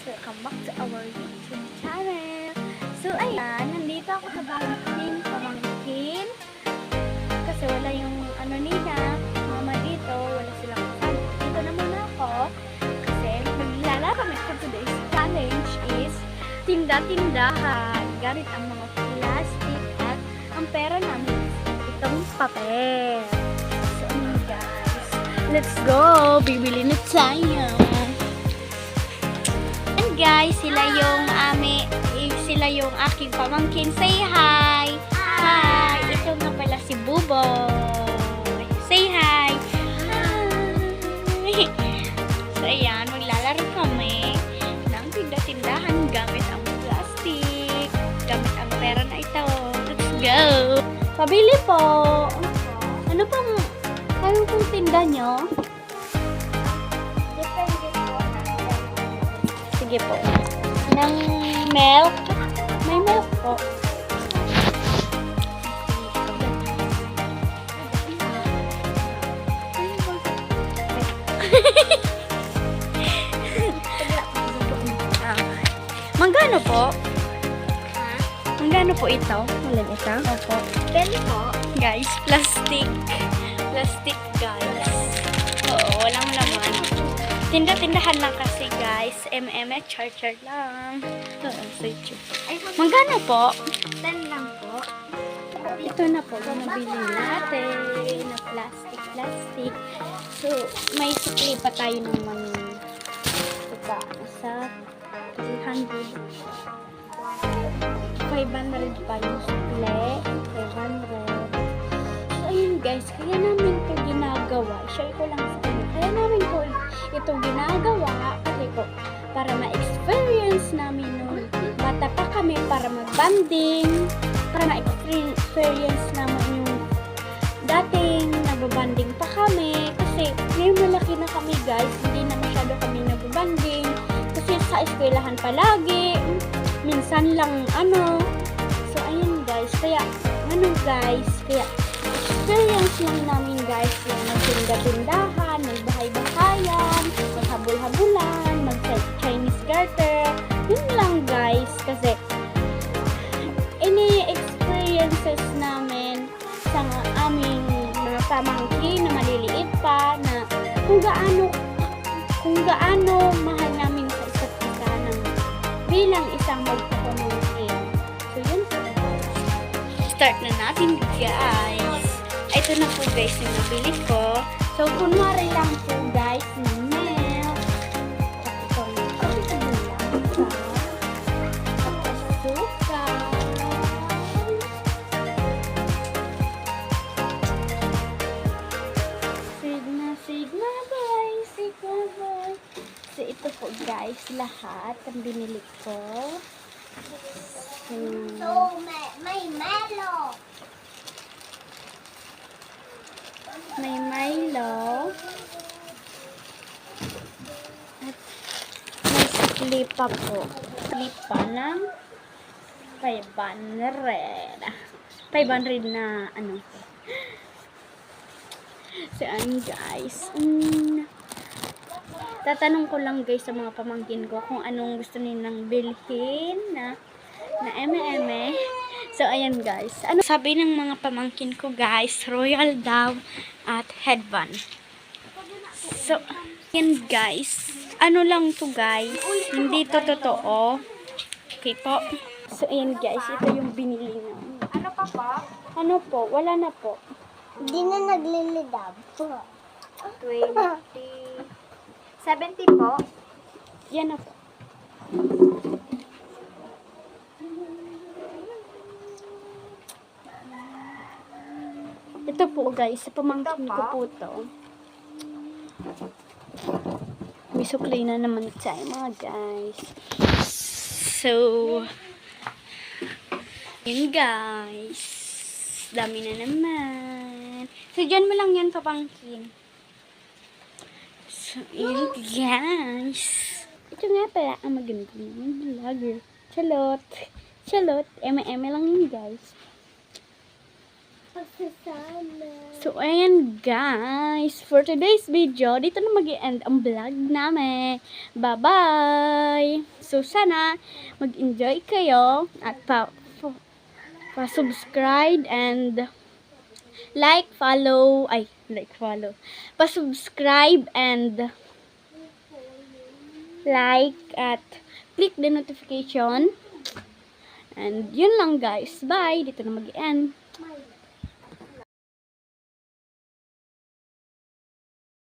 Welcome back to our YouTube channel. So, ayan, nandito ako sa bahay pamangkin. Kasi wala yung ano nila, mama dito, wala silang kasama. Dito na muna ako. Kasi maglalala kami for today's challenge is tinda-tindahan. Gamit ang mga plastic at ang pera namin itong papel. So, ayan guys, let's go! Bibili na tayo. Guys, sila yung aking pamangkin. Say hi! Hi! Ito nga pala si Buboy. Say hi! Hi! So, ayan, maglalaro kami ng tinda-tindahan gamit ang plastic. Gamit ang pera na ito. Let's go! Pabili po! Ano pong tinda nyo? Sige po. Ng milk. May milk po. Manggano po? Manggano po ito? Walang ito? Opo. Pwede po. Guys, plastic. Plastic guys. Oo, walang laman. Tinda-tindahan lang kasi guys. Charger lang. Magkano po? 10 lang po. Ito na po yung nabili natin na plastic. So, may sukli pa tayo naman. Ito pa. Sa 300. 500 pa yung sukli. 500. So, ayun guys. Kaya namin ito ginagawa. Share ko lang sa inyo. Kaya namin po ito ginagawa kasi po para ma-experience namin nung bata pa kami, para mag-banding, para ma-experience naman yung dating nag-banding pa kami kasi ngayon malaki na kami guys, hindi na masyado kami nag-banding kasi sa eskwelahan palagi, minsan lang so ayun guys, kaya experience lang namin guys yung magtinda-tindahan, magbahay-bahayan, maghabol-habulan, mag-Chinese garter. Yun lang guys kasi ini-experiences namin sa aming mga pamangkin na maliliit pa na kung gaano mahal namin sa isa't isa bilang isang magpapamangkin. So yun po. Start na natin guys. Ito na po guys yung nabili ko. So, kunwari lang po guys ng milk. Ito lang suka. Sigma guys. So, ito po guys lahat ang binili ko. So, may Milo. May Milo. At may slipa po. Slipa ng 500. 500 na So, guys. Tatanong ko lang guys sa mga pamangkin ko kung anong gusto nilang bilhin na eme. So, ayan guys. Ano sabi ng mga pamangkin ko guys? Royal daw at headband. So, ayan guys. Ano lang to guys? Hindi to totoo. Okay po. So, ayan guys. Ito yung binili namin. Ano pa pa? Ano po? Wala na po. Hindi na naglilidab. 20. 70 po. Yan na po. Ito po guys, sa pamangkin ko po to. May suklay na naman tayo mga guys. So, yun guys. Dami na naman. So, dyan mo lang yan pamangkin. So, yun guys. Ito nga pala ang maganda ng vlogger. Charot. Eme lang yun guys. Pagsasama. So, ayan guys. For today's video, dito na mag-end ang vlog namin. Bye-bye! So, sana mag-enjoy kayo at pa-subscribe and follow. Pa-subscribe and like at click the notification. And yun lang guys. Bye! Dito na mag-end.